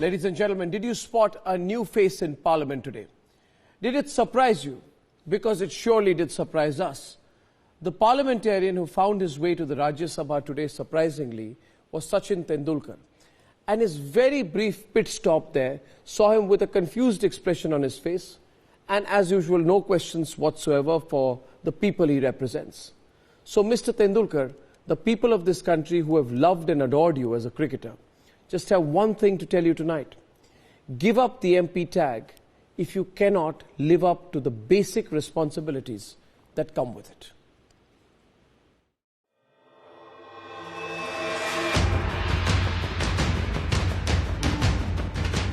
Ladies and gentlemen, did you spot a new face in Parliament today? Did it surprise you? Because it surely did surprise us. The parliamentarian who found his way to the Rajya Sabha today, surprisingly, was Sachin Tendulkar. And his very brief pit stop there saw him with a confused expression on his face, and as usual, no questions whatsoever for the people he represents. So, Mr. Tendulkar, the people of this country who have loved and adored you as a cricketer, just have one thing to tell you tonight. Give up the MP tag if you cannot live up to the basic responsibilities that come with it.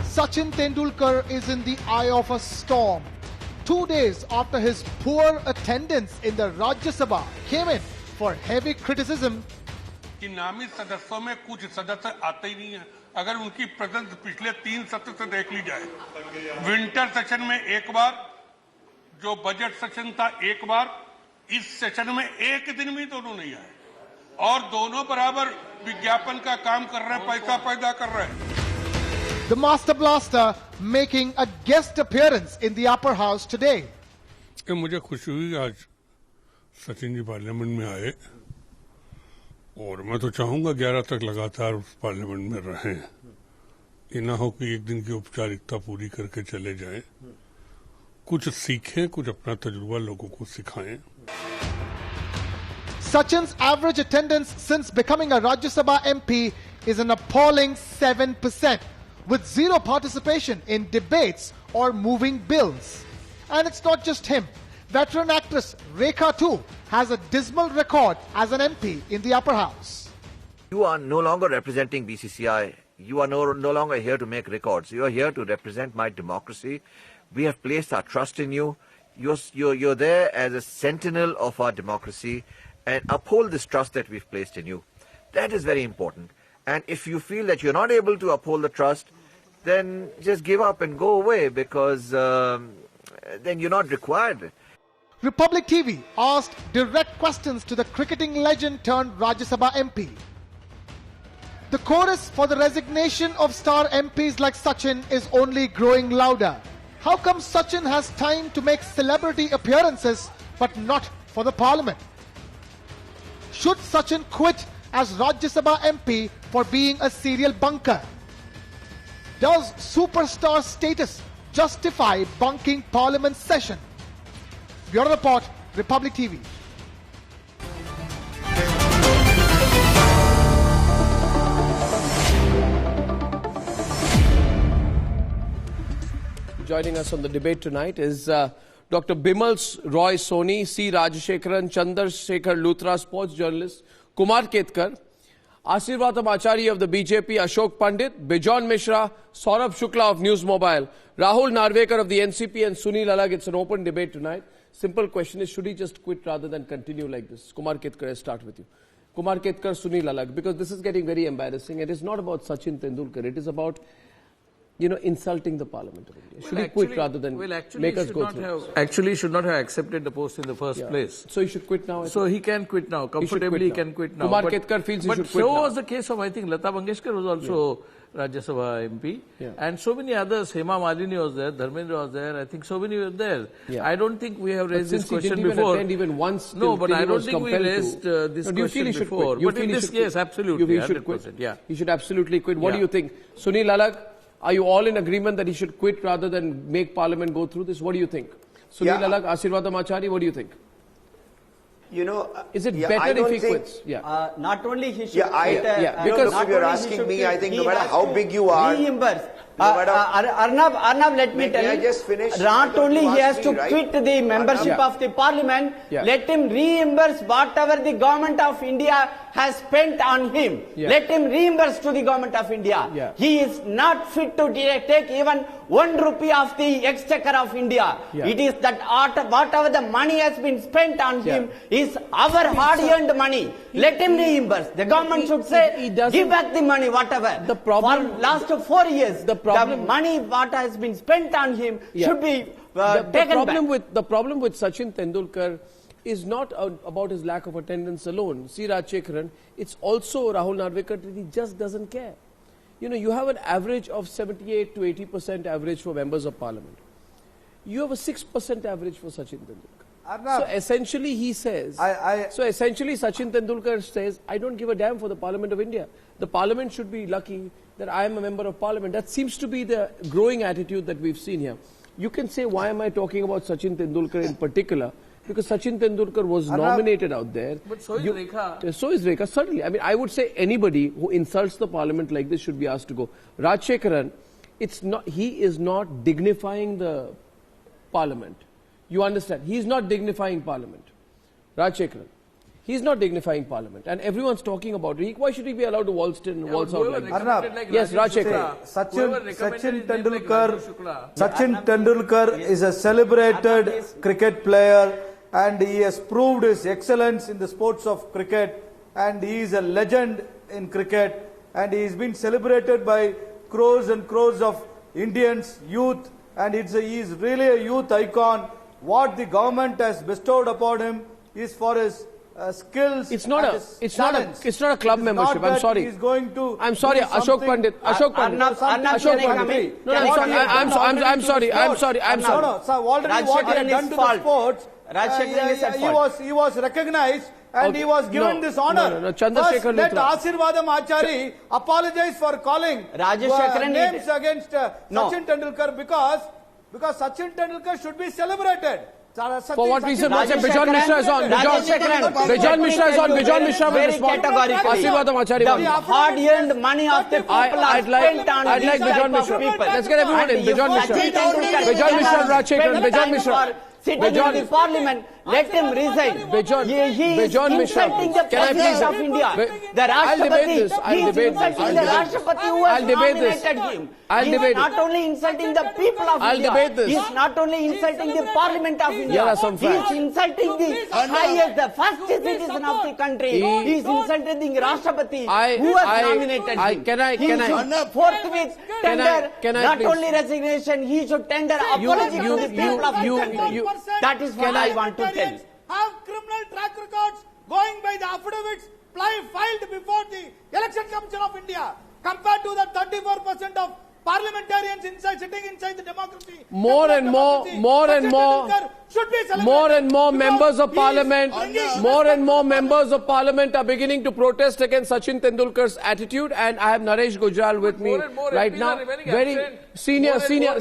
Sachin Tendulkar is in the eye of a storm. 2 days after his poor attendance in the Rajya Sabha came in for heavy criticism. कि नामित सदस्यों में कुछ सदस्य आते ही नहीं है। अगर उनकी प्रेजेंस पिछले 3 सत्र से देख ली जाए, विंटर सेशन में एक बार, जो बजट सेशन था एक बार, इस सेशन में एक दिन भी दोनों नहीं आए और दोनों बराबर विज्ञापन का काम कर रहे हैं, पैसा पैदा कर रहे हैं। The Master Blaster making a guest appearance in the upper house today. मुझे खुशी हुई आज सचिन जी पार्लियामेंट में आए और मैं तो चाहूंगा 11 तक लगातार उस पार्लियामेंट में रहें। ये ना हो कि एक दिन की औपचारिकता पूरी करके चले जाएं, कुछ सीखें, कुछ अपना तजुर्बा लोगों को सिखाएं। Sachin's average attendance since becoming a Rajya Sabha MP is an appalling 7%, with zero participation in debates or moving bills. And it's not just him. Veteran actress Rekha too has a dismal record as an MP in the upper house. You are no longer representing BCCI. You are no longer here to make records. You are here to represent my democracy. We have placed our trust in you. You're there as a sentinel of our democracy, and uphold this trust that we've placed in you. That is very important. And if you feel that you're not able to uphold the trust, then just give up and go away, because then you're not required. Republic TV asked direct questions to the cricketing legend turned Rajya Sabha MP. The chorus for the resignation of star MPs like Sachin is only growing louder. How come Sachin has time to make celebrity appearances but not for the parliament? Should Sachin quit as Rajya Sabha MP for being a serial bunker? Does superstar status justify bunking parliament session? Bureau Report, Republic TV. Joining us on the debate tonight is Dr. Bimal Roy Soni, C. Rajashekaran, Chandrasekhar Luthra, sports journalist, Kumar Ketkar, Asirvatam Achari of the BJP, Ashok Pandit, Bijon Mishra, Saurabh Shukla of News Mobile, Rahul Narvekar of the NCP, and Sunil Alagh. It's an open debate tonight. Simple question is, should he just quit rather than continue like this? Kumar Ketkar, I start with you. Kumar Ketkar, Sunil Alagh, because this is getting very embarrassing. It is not about Sachin Tendulkar. It is about, insulting the Parliament of India. Should he quit rather than make us go through? Actually, should not have accepted the post in the first place. So he should quit now? So he can quit now. Comfortably, he can quit now. Kumar Ketkar feels he should quit now. But so was the case of, I think, Lata Mangeshkar was also Rajya Sabha MP. Yeah. And so many others. Hema Malini was there, Dharmendra was there. I think so many were there. Yeah. I don't think we have raised this question before. Even once no, but I don't think we raised this question before. But in this case, absolutely, 100%. Yeah. He should absolutely quit. What do you think? Sunil Alagh, are you all in agreement that he should quit rather than make Parliament go through this? What do you think? Sunil Alagh, Asirvatam Achari, what do you think? Is it better if he quits? Not only he should quit. Because if you're asking me, I think no matter how big you are, reimburse. Arnab, let me tell you. Not only he has to quit the membership of the parliament, let him reimburse whatever the government of India has spent on him. Let him reimburse to the government of India. He is not fit to take even 1 rupee of the exchequer of India. It is that whatever the money has been spent on him is our hard-earned money. Let him reimburse. The government should say, give back the money, whatever. The problem, for last 4 years, the money what has been spent on him should be taken back. The problem with Sachin Tendulkar is not about his lack of attendance alone. C. Rajashekaran, it's also Rahul Narvekar that he just doesn't care. you have an average of 78 to 80% average for members of parliament. You have a 6% average for Sachin Tendulkar. So essentially he says, Sachin Tendulkar says, I don't give a damn for the Parliament of India. The Parliament should be lucky that I am a member of Parliament. That seems to be the growing attitude that we've seen here. You can say, why am I talking about Sachin Tendulkar in particular? Because Sachin Tendulkar was nominated out there. But so is Rekha. So is Rekha, certainly. I mean, I would say anybody who insults the Parliament like this should be asked to go. Rajshekaran, he is not dignifying the Parliament. You understand? He is not dignifying Parliament. Rajshekaran. He is not dignifying Parliament. And everyone's talking about it. Why should he be allowed to waltz in and waltz out like this? Yes, Rajshekaran. Sachin Tendulkar is a celebrated cricket player and he has proved his excellence in the sports of cricket and he is a legend in cricket and he has been celebrated by crores and crores of Indians, youth, and he is really a youth icon. What the government has bestowed upon him is for his skills. It's not a club membership. I'm sorry. He's going to. I'm sorry, Ashok Pandit. Ashok Pandit. I'm sorry. No, sir. Already what he had done to the sports. He was recognized and he was given this honor. First, let Asirvadam Achari apologize for calling names against Sachin Tendulkar because Sachin Tendulkar should be celebrated. For what reason? Bijon Mishra is on. Bijon Mishra is on. Bijon Mishra will respond. Asirvadam Achari. The hard-earned money of the people are spent on these type of people. Let's get everyone in. Bijon Mishra. Bijon Mishra, Rajshekaran. Bijon Mishra. Sitting in the parliament, let him resign. He is insulting the president of India. The Rashtrapati, he is insulting the Rashtrapati who has nominated him. He is not only insulting the people of India, he is not only insulting the parliament of India, he is insulting the highest, the first citizen of the country. He is insulting the Rashtrapati who has nominated him. He should forthwith tender not only resignation, he should tender apology to the people of the country. That is what I want to tell. Have criminal track records going by the affidavits filed before the Election Commission of India compared to the 34% of parliamentarians sitting inside the democracy. More and more members of parliament are beginning to protest against Sachin Tendulkar's attitude, and I have Naresh Gujral with me right now. Very senior MP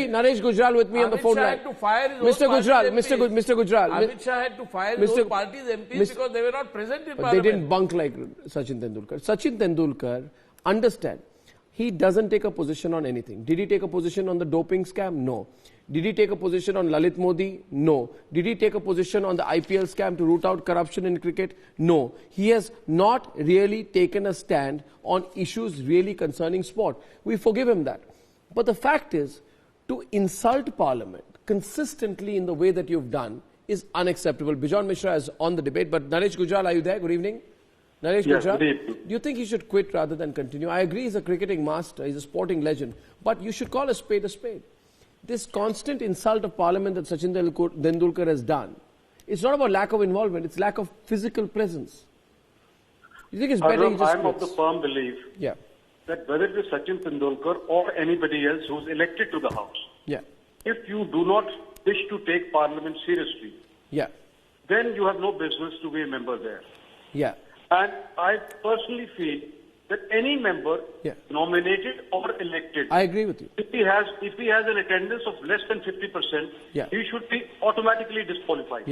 Naresh Gujral with me on the phone line. Mr. Gujral. Amit Shah had to fire his own party's MPs because they were not present in parliament. They didn't bunk like Sachin Tendulkar. Sachin Tendulkar, understand, he doesn't take a position on anything. Did he take a position on the doping scam? No. Did he take a position on Lalit Modi? No. Did he take a position on the IPL scam to root out corruption in cricket? No. He has not really taken a stand on issues really concerning sport. We forgive him that. But the fact is, to insult Parliament consistently in the way that you've done is unacceptable. Bijon Mishra is on the debate, but Naresh Gujral, are you there? Good evening. Naresh Gujral, do you think he should quit rather than continue? I agree he's a cricketing master, he's a sporting legend, but you should call a spade a spade. This constant insult of Parliament that Sachin Tendulkar has done, it's not about lack of involvement, it's lack of physical presence. You think it's better he just I'm of the firm belief that whether it is Sachin Tendulkar or anybody else who's elected to the House, if you do not wish to take Parliament seriously, then you have no business to be a member there. And I personally feel that any member, nominated or elected, I agree with you. If he has an attendance of less than 50%, he should be automatically disqualified.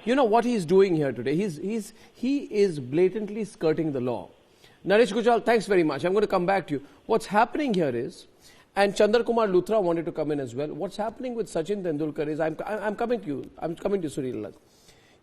You know what he's doing here today? He is blatantly skirting the law. Naresh Gujral, thanks very much. I'm going to come back to you. What's happening here is, and Chandra Kumar Luthra wanted to come in as well. What's happening with Sachin Tendulkar is, I'm coming to you. I'm coming to Surya Lal.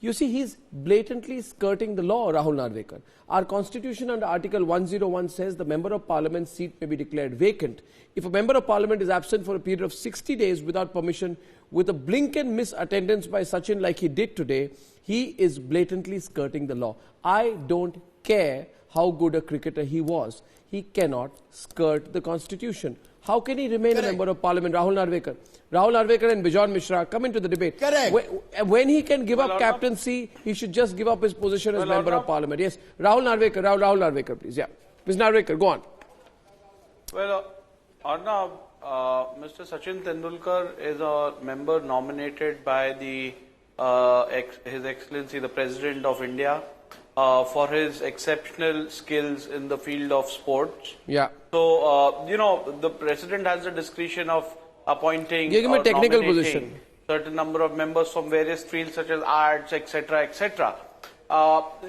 You see, he's blatantly skirting the law, Rahul Narvekar. Our constitution under Article 101 says the member of parliament's seat may be declared vacant if a member of parliament is absent for a period of 60 days without permission. With a blink and miss attendance by Sachin like he did today, he is blatantly skirting the law. I don't care how good a cricketer he was. He cannot skirt the constitution. How can he remain a member of parliament? Rahul Narvekar and Bijon Mishra come into the debate. When he can give up captaincy, he should just give up his position as member of parliament. Yes, Rahul Narvekar, please. Ms. Narvekar, go on. Well, Arnab, Mr. Sachin Tendulkar is a member nominated by the His Excellency the President of India for his exceptional skills in the field of sports. Yeah. So, the President has the discretion of appointing Give him a or technical nominating position. certain number of members from various fields such as arts, etc., etc.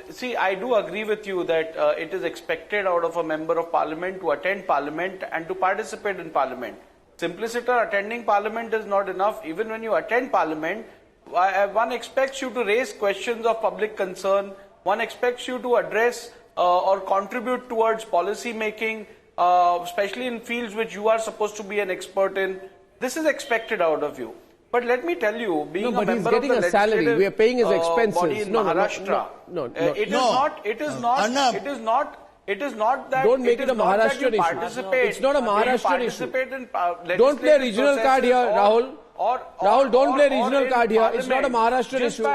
See, I do agree with you that it is expected out of a member of parliament to attend parliament and to participate in parliament. Simplicity attending parliament is not enough. Even when you attend parliament, one expects you to raise questions of public concern. One expects you to address or contribute towards policy making, especially in fields which you are supposed to be an expert in. This is expected out of you. But let me tell you, being a member he's getting of the a salary. We are paying his expenses. body in Maharashtra, it is not that. Don't make it a Maharashtrian issue. It's not a Maharashtrian issue. Don't play regional card here, Rahul. Rahul, don't play regional card here. It's not a Maharashtrian issue.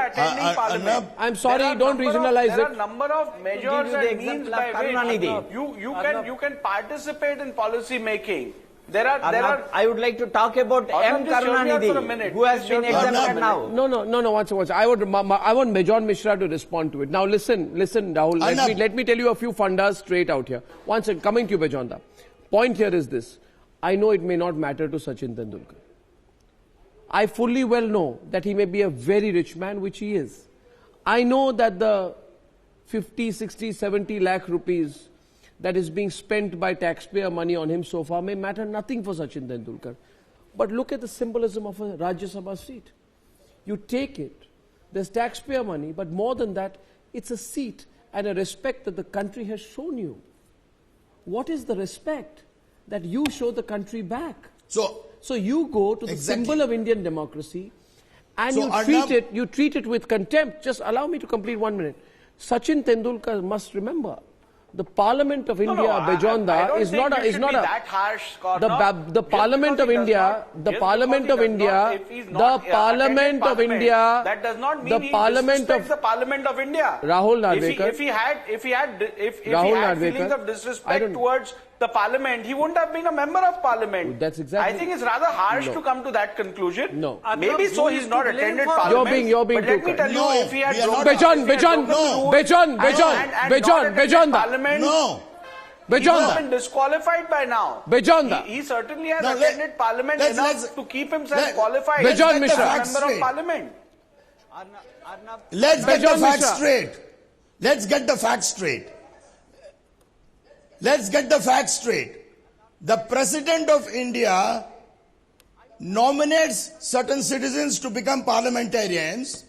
I'm sorry, don't regionalize it. There are a number of measures and means by which you can participate in policy making. I would like to talk about M. Karunanidhi, who has been exempted now. No, once. I want Mejon Mishra to respond to it. Now listen, Rahul, let me tell you a few fundas straight out here. Once, coming to you, Mejonda. Point here is this. I know it may not matter to Sachin Tendulkar. I fully well know that he may be a very rich man, which he is. I know that the 50, 60, 70 lakh rupees that is being spent by taxpayer money on him so far may matter nothing for Sachin Tendulkar. But look at the symbolism of a Rajya Sabha seat. You take it, there's taxpayer money, but more than that, it's a seat and a respect that the country has shown you. What is the respect that you show the country back? So you go to the symbol of Indian democracy and you treat it with contempt. Just allow me to complete 1 minute. Sachin Tendulkar must remember, the Parliament of India, Bejonda, is not that harsh, the Parliament of India, the Parliament of India, the Parliament of India, that does not mean the Parliament of the Parliament of India. Rahul Narvekar, if he had feelings of disrespect towards the Parliament, he wouldn't have been a member of Parliament. That's exactly. I think it's rather harsh to come to that conclusion. No. Maybe so he's not attended Parliament. You're being but let me tell you, if he had he would have been disqualified by now. He certainly has attended Parliament enough to keep himself qualified as a member of Parliament. Let's get the facts straight. Let's get the facts straight. Let's get the facts straight. The President of India nominates certain citizens to become parliamentarians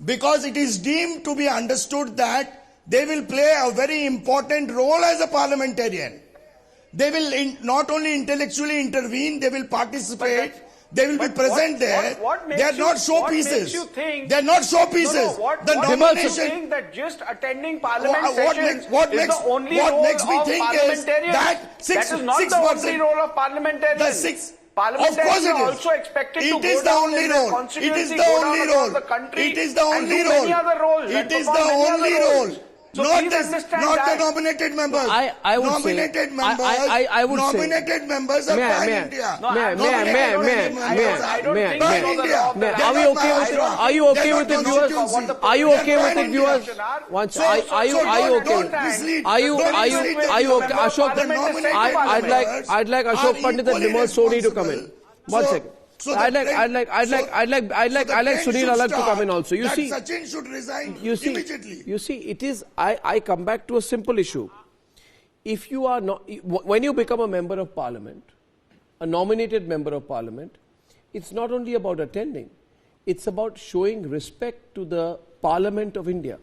because it is deemed to be understood that they will play a very important role as a parliamentarian. They will not only intellectually intervene, they will participate. They will be present there. They are not showpieces. They are not showpieces. The nomination think that just attending parliament sessions is the only role of parliamentarians. That is not the only role of parliamentarians. Parliamentarians are also expected to go down in their constituency, go down across the country, and do many other roles. It is the only role. So not the nominated members. I would nominated say, members. I would nominated say, members are Pan India. Are you okay with it, viewers? Are you okay with it, viewers? Once, are you okay? Are you okay? Ashok, I'd like Ashok Pandit and Nimar Soni to come in. 1 second. So I'd like Sunil Alagh to come in also. You see, Sachin should resign immediately. You see, it is. I come back to a simple issue. If you are not, when you become a member of parliament, a nominated member of parliament, it's not only about attending. It's about showing respect to the Parliament of India.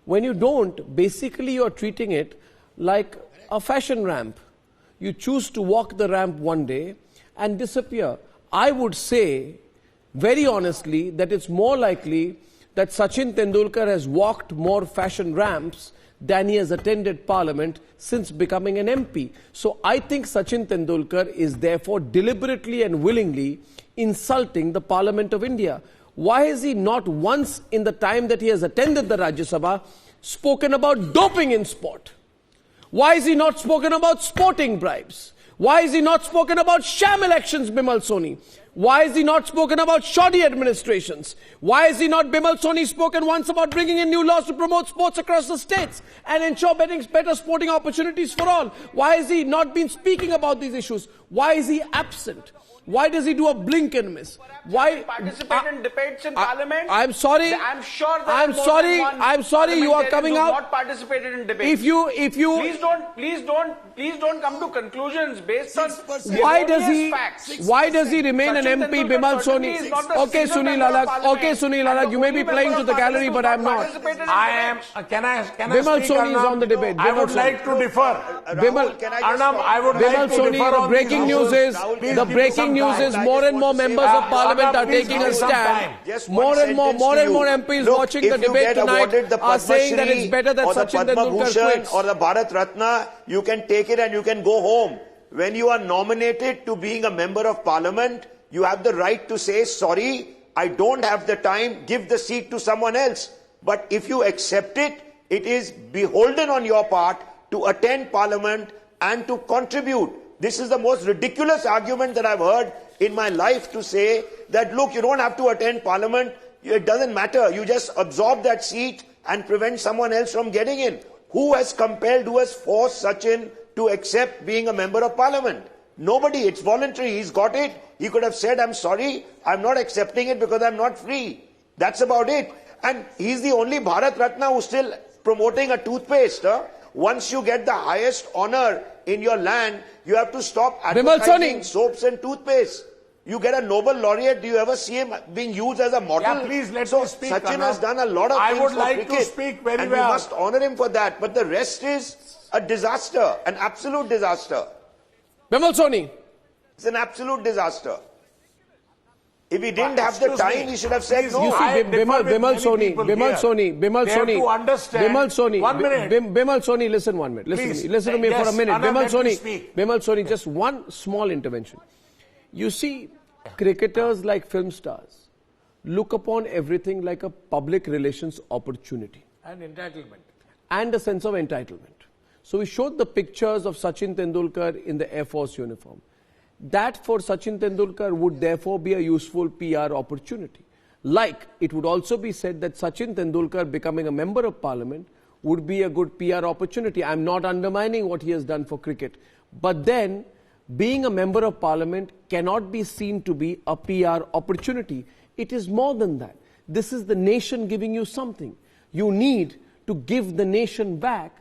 When you don't, basically you are treating it like a fashion ramp. You choose to walk the ramp one day and disappear. I would say, very honestly, that it's more likely that Sachin Tendulkar has walked more fashion ramps than he has attended Parliament since becoming an MP. So I think Sachin Tendulkar is therefore deliberately and willingly insulting the Parliament of India. Why has he not once in the time that he has attended the Rajya Sabha spoken about doping in sport? Why is he not spoken about sporting bribes? Why is he not spoken about sham elections, Bimal Soni? Why is he not spoken about shoddy administrations? Why is he not, Bimal Soni, spoken once about bringing in new laws to promote sports across the states and ensure better sporting opportunities for all? Why has he not been speaking about these issues? Why is he absent? Why does he do a blink and miss? Why participate in debates in Parliament? I'm sorry. I'm sure that I'm sorry. You are coming out. Not participated in debates. If you please don't come to conclusions based on why does he remain an MP, Bimal Soni? Okay, Sunil Alagh, you may be playing to the gallery, but I'm not. Can I Bimal speak, Soni is on the debate. I would like to differ. Bimal, I would like to differ the on breaking news is more and more members of Parliament are taking a stand. More and more MPs watching the debate tonight are saying that it's better that Sachin Tendulkar quits. Or the Bharat Ratna, you can take it and you can go home. When you are nominated to being a member of Parliament, you have the right to say, sorry, I don't have the time, give the seat to someone else. But if you accept it, it is beholden on your part to attend Parliament and to contribute. This is the most ridiculous argument that I've heard in my life, to say that, look, you don't have to attend Parliament, it doesn't matter, you just absorb that seat and prevent someone else from getting in. Who has compelled, who has forced Sachin to accept being a member of Parliament? Nobody, it's voluntary, he's got it. He could have said, I'm sorry, I'm not accepting it because I'm not free. That's about it. And he's the only Bharat Ratna who's still promoting a toothpaste. Once you get the highest honor in your land, you have to stop advertising soaps and toothpaste. You get a Nobel laureate, do you ever see him being used as a model? Yeah, please let me speak. Sachin has done a lot of things for cricket. I would like to speak very and well. we must honor him for that. But the rest is a disaster, an absolute disaster. Bimal Soni. It's an absolute disaster. If he didn't have the time, he should have said no. You see, Bimal Soni, listen 1 minute. Listen to me for a minute. Bimal Soni, just one small intervention. You see, cricketers like film stars look upon everything like a public relations opportunity. And entitlement. And a sense of entitlement. So we showed the pictures of Sachin Tendulkar in the Air Force uniform. That for Sachin Tendulkar would therefore be a useful PR opportunity. Like it would also be said that Sachin Tendulkar becoming a member of Parliament would be a good PR opportunity. I'm not undermining what he has done for cricket. But then being a member of Parliament cannot be seen to be a PR opportunity. It is more than that. This is the nation giving you something. You need to give the nation back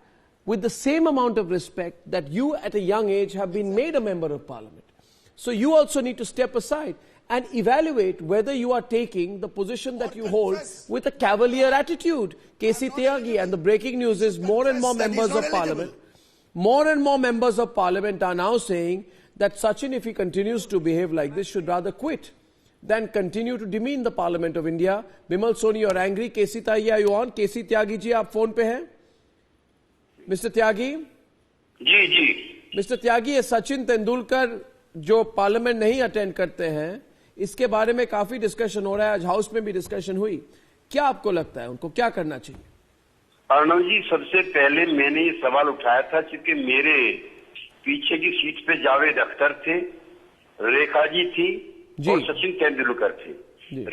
with the same amount of respect that you at a young age have been made a member of Parliament. So you also need to step aside and evaluate whether you are taking the position that you hold with a cavalier attitude. KC Tyagi, and the breaking news is more and more members of Parliament. More and more members of Parliament are now saying that Sachin, if he continues to behave like this, should rather quit than continue to demean the Parliament of India. Bimal Soni, you're angry. KC Tyagi, are you on? KC Tyagi ji, aap phone pe hain? Mr. Tyagi? Ji. Mr. Tyagi, Sachin Tendulkar जो parliament नहीं attend करते हैं, इसके बारे में काफी discussion हो रहा है, आज हाउस में भी डिस्कशन हुई. क्या आपको लगता है उनको क्या करना चाहिए? अर्णव जी, सबसे पहले मैंने ये सवाल उठाया था क्योंकि मेरे पीछे की सीट पे जावेद अख्तर थे, रेखा जी थी और सचिन तेंदुलकर थे.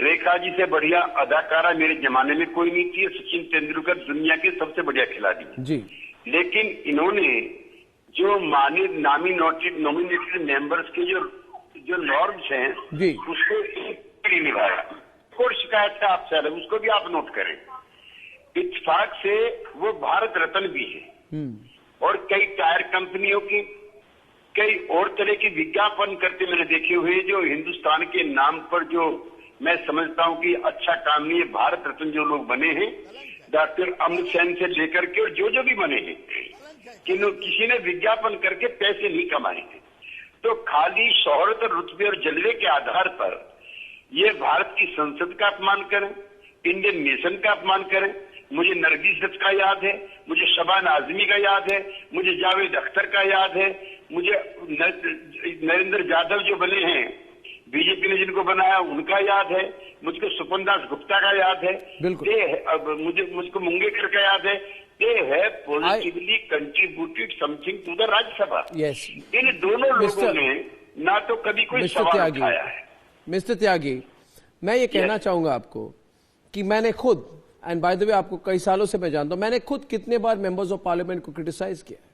रेखा जी से बढ़िया अदाकारा मेरे जमाने में कोई नहीं थी. सचिन तेंदुलकर दुनिया के सबसे बढ़िया खिलाड़ी जी. लेकिन इन्होंने जो नॉमिनेटेड मेंबर्स के जो नॉर्म्स हैं उसको नहीं निभाया. और शिकायत का आपसे अलग, उसको भी आप नोट करें. इत्तेफाक से वो भारत रत्न भी है और कई टायर कंपनियों की कई और तरह के विज्ञापन करते मैंने देखे हुए, जो हिंदुस्तान के नाम पर जो मैं समझता हूं कि अच्छा काम नहीं है. भारत रत्न जो लोग बने हैं, डॉक्टर अमृत सेन से लेकर के और जो भी बने हैं, कि किसी ने विज्ञापन करके पैसे नहीं कमाए थे. तो खाली शोहरत और रुतबे और जलवे के आधार पर ये भारत की संसद का अपमान करें, इंडियन नेशन का अपमान करें. मुझे नरगिस दत्त का याद है, मुझे शबाना आजमी का याद है, मुझे जावेद अख्तर का याद है, मुझे नरेंद्र यादव जो बने हैं, बीजेपी ने जिनको बनाया उनका याद है, मुझको सुपन दास गुप्ता का याद है, मुझको मुंगेकर का याद है. They have positively contributed something to the Rajya Sabha. Yes. इन दोनों लोगों ने ना तो कभी कोई सवाल उठाया है. मिस्टर त्यागी, मैं ये कहना चाहूंगा आपको कि मैंने खुद, एंड बाय द वे आपको कई सालों से मैं जानता हूं, मैंने खुद कितने बार मेंबर्स ऑफ पार्लियामेंट को क्रिटिसाइज किया है.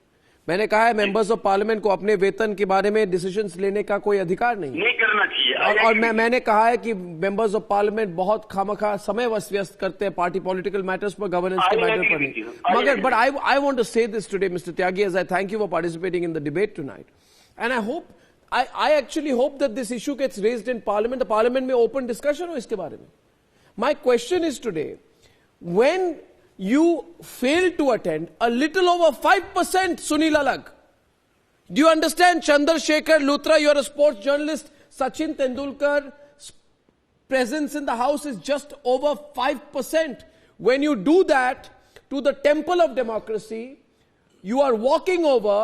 मैंने कहा है मेंबर्स ऑफ पार्लियामेंट को अपने वेतन के बारे में डिसीजंस लेने का कोई अधिकार नहीं करना चाहिए. और मैंने कहा है कि मेंबर्स ऑफ पार्लियामेंट बहुत खामखा समय व्यस्त करते हैं पार्टी पॉलिटिकल मैटर्स पर, गवर्नेंस के मैटर पर नहीं. मगर but I want to say this today mister Tyagi, as I thank you for participating in the debate tonight, and I hope, I actually hope that this issue gets raised in Parliament. The Parliament may open discussion on iske baare mein. My question is today, when you fail to attend a little over 5%, Sunil Alag. Do you understand? Chandrasekhar Luthra, you are a sports journalist. Sachin Tendulkar's presence in the house is just over 5%. When you do that to the temple of democracy, you are walking over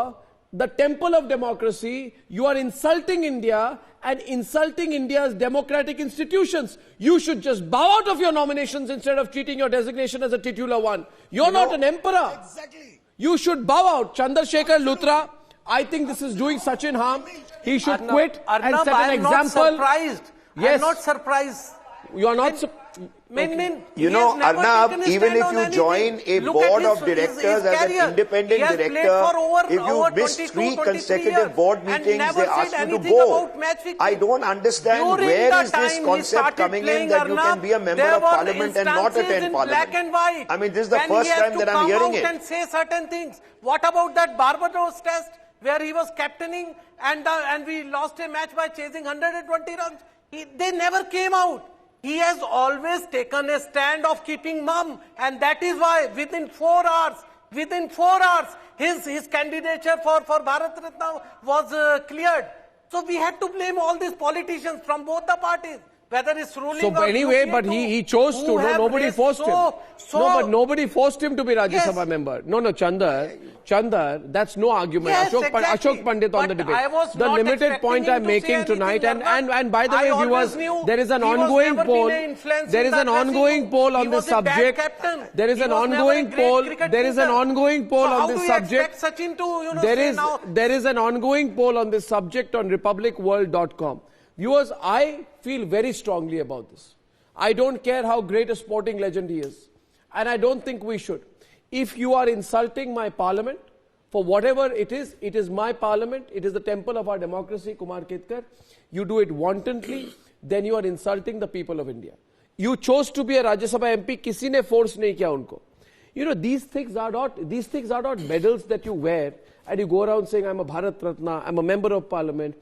the temple of democracy, you are insulting India and insulting India's democratic institutions. You should just bow out of your nominations instead of treating your designation as a titular one. You're not an emperor. Exactly. You should bow out. Chandrasekhar Luthra, I think this is doing Sachin harm. He should quit and set an example. I'm not surprised. Yes. I'm not surprised. You are not You know, Arnab, even if you join a board of directors as an independent director, if you miss 3 consecutive board meetings, they ask you to go. I don't understand where is this concept coming in that you can be a member of parliament and not attend parliament. I mean, this is the first time that I'm hearing it. And say certain things. What about that Barbados test where he was captaining and we lost a match by chasing 120 runs? They never came out. He has always taken a stand of keeping mum, and that is why within 4 hours, his candidature for Bharat Ratna was cleared. So we had to blame all these politicians from both the parties, whether it's ruling or anyway, but he chose to. No, nobody forced him. No, but nobody forced him to be Rajya Sabha member. No, Chandar, that's no argument. Yes, Ashok Pandit on the debate. The limited point I'm making tonight, and by the way, viewers, there is an ongoing poll. There is an ongoing poll on this subject. There is an ongoing poll. There is an ongoing poll on this subject. There is an ongoing poll on this subject on republicworld.com. Viewers, I feel very strongly about this. I don't care how great a sporting legend he is. And I don't think we should. If you are insulting my parliament, for whatever it is my parliament, it is the temple of our democracy, Kumar Ketkar. You do it wantonly, then you are insulting the people of India. You chose to be a Rajya Sabha MP, kisi ne force nahi kiya unko. You know, these things are not medals that you wear and you go around saying, I'm a Bharat Ratna, I'm a member of parliament.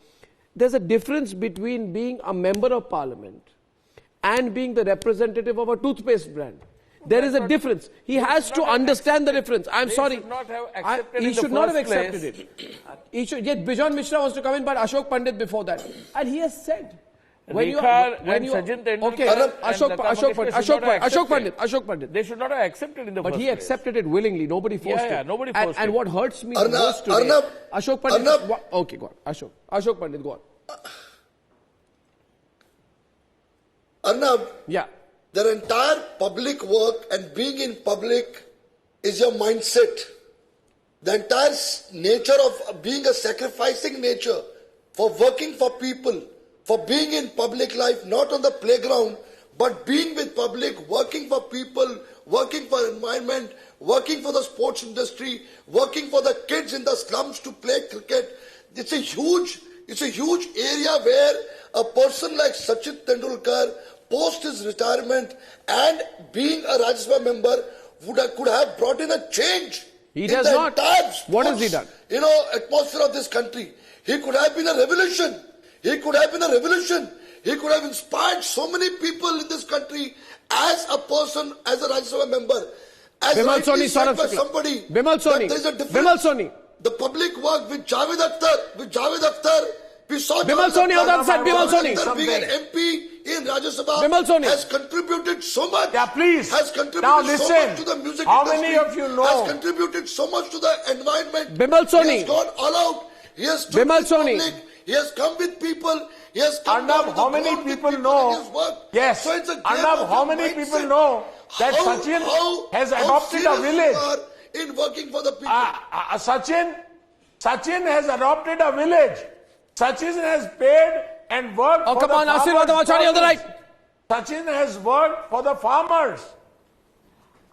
There's a difference between being a member of parliament and being the representative of a toothpaste brand. There is a difference. He has to understand the difference. I'm sorry. He should not have accepted it. Yet Bijon Mishra wants to come in, but Ashok Pandit before that. And he has said, Sachin Tendulkar Ashok Pandit. They should not have accepted in the first place. But he accepted it willingly. Nobody forced him. Nobody forced him. And what hurts me the most today, Ashok Pandit. Okay, go on. Ashok Pandit, go on. Arnab. Yeah. Their entire public work and being in public is your mindset. The entire nature of being a sacrificing nature for working for people, for being in public life, not on the playground, but being with public, working for people, working for environment, working for the sports industry, working for the kids in the slums to play cricket. It's a huge area where a person like Sachin Tendulkar, post his retirement and being a Rajya Sabha member, could have brought in a change. He does not. What has he done? Atmosphere of this country. He could have been a revolution. He could have inspired so many people in this country as a person, as a Rajya Sabha member. As Bimal Soni, somebody. Bimal Soni. There is a difference. Bimal Soni. The public work with Javed Akhtar. We saw Bimal Soni on that side. Bimal Soni. Being an MP in Rajya Sabha Bimal Soni has contributed so much. Yeah, please. Has contributed now listen, so much to the music how industry. Many of you know? Has contributed so much to the environment. Bimal Soni. He has gone all out. He has stood with public. He has come with people. He has come Arnab, down how to the many court with people know? in his work. Yes. So it's a game Arnab, of how your many mindset. people know that Sachin has adopted a serious village? you are in working for the people. Sachin has adopted a village. Sachin has paid and worked for come the on, Asirvad farmers. Acharya on the right. Sachin has worked for the farmers.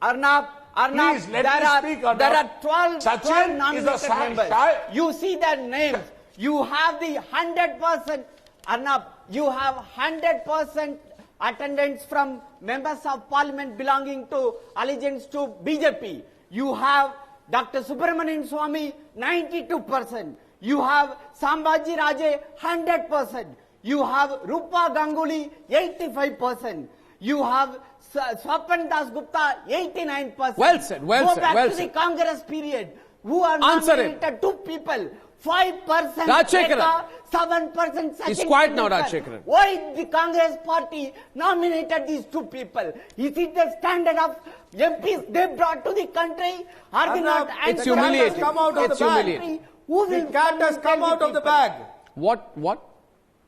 Arnab, Please, let me speak, Arnab. there are 12 Sachin nominated is a members. You see their names. You have the 100%, Arnab, you have 100% attendance from members of parliament belonging to allegiance to BJP. You have Dr. Subramanian Swamy, 92%. You have Sambhaji Raje, 100%. You have Rupa Ganguly, 85%. You have Swapan Das Gupta, 89%. Well said, well Go said, back well to said. the Congress period. Who are Answer nominated? Two people. 5% Rajshekaran. 7% Sachin He's quiet now, Tendulkar. Rajshekaran. Why the Congress party nominated these two people? Is it the standard of MPs they brought to the country? Are they not? It's humiliating. Come out of It's the bag. humiliating. Who The will cat has come out of the people? bag. What?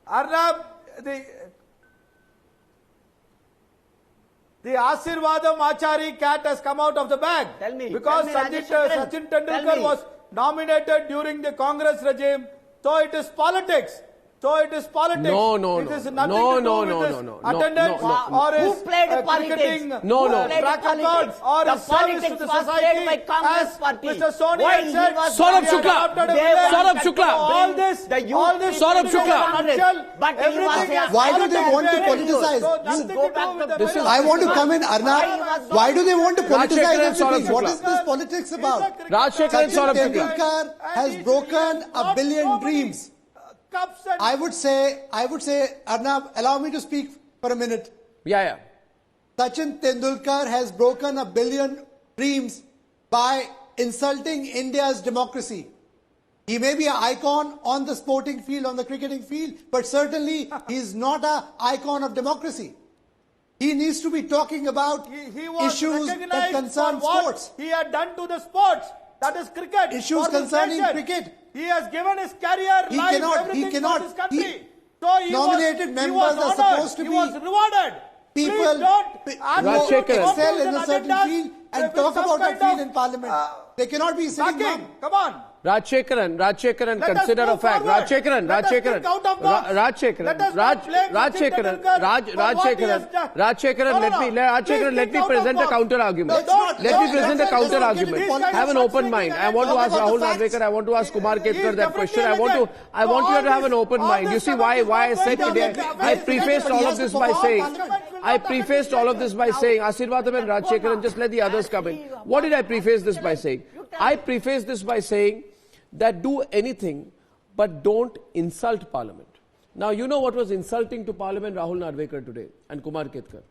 Arnab, the Asirvadam Achari cat has come out of the bag. Tell me. Because Tell me, Sachin Tendulkar was nominated during the Congress regime. So it is politics. No. It is nothing No, to do no, with no, his no, no, attendance no, no. or Who his played politics? cricketing No, no. Who played track record politics? or The his service to politics the was society. played by Congress As party. Mr. Soni Why had he said, was Saurabh he had Shukla. adopted a They village. Saurabh Shukla. All this, The youth all this Saurabh political Shukla. commercial, But he everything was- is Why do they want to politics. politicize? So You nothing go to back do with to the this village. I want to come in, Arnab. Why do they want to politicize Rajshekaran, Saurabh everything? What Shukla. is this politics about? Rajshekaran, Sachin Saurabh Shukla. Tendulkar has broken a billion dreams. Cups and I would say, Arnab, allow me to speak for a minute. Yeah. Sachin Tendulkar has broken a billion dreams by insulting India's democracy. He may be an icon on the sporting field, on the cricketing field, but certainly he is not an icon of democracy. He needs to be talking about he was issues that recognized concern for what sports. he had done to the sports. That is cricket. Issues for this concerning nation. cricket. He has given his career, He life, cannot- everything he cannot- for this country. he- So he nominated was, members he was are honored. supposed to he be was rewarded. people Please don't Rajshekaran. excel in a certain field and with talk some about that kind field of, in parliament. They cannot be sitting backing. down. Come on. Rajshekaran, Let us consider move a fact. forward. Rajshekaran, Let us think out of box. Rajshekaran, Let us not blame Sachin Tendulkar for what he has done. Rajshekaran, let me present a counter argument. Let me present a counter argument. Have an open mind. I want to ask Rahul Narvekar, I want to ask Kumar Ketkar that question. I want you to have an open mind. You see why I said today, I prefaced all of this by saying, Asirvadam and Rajshekaran, just let the others come in. What did I preface this by saying? I prefaced this by saying that do anything but don't insult Parliament. Now, you know what was insulting to Parliament, Rahul Narvekar today and Kumar Ketkar.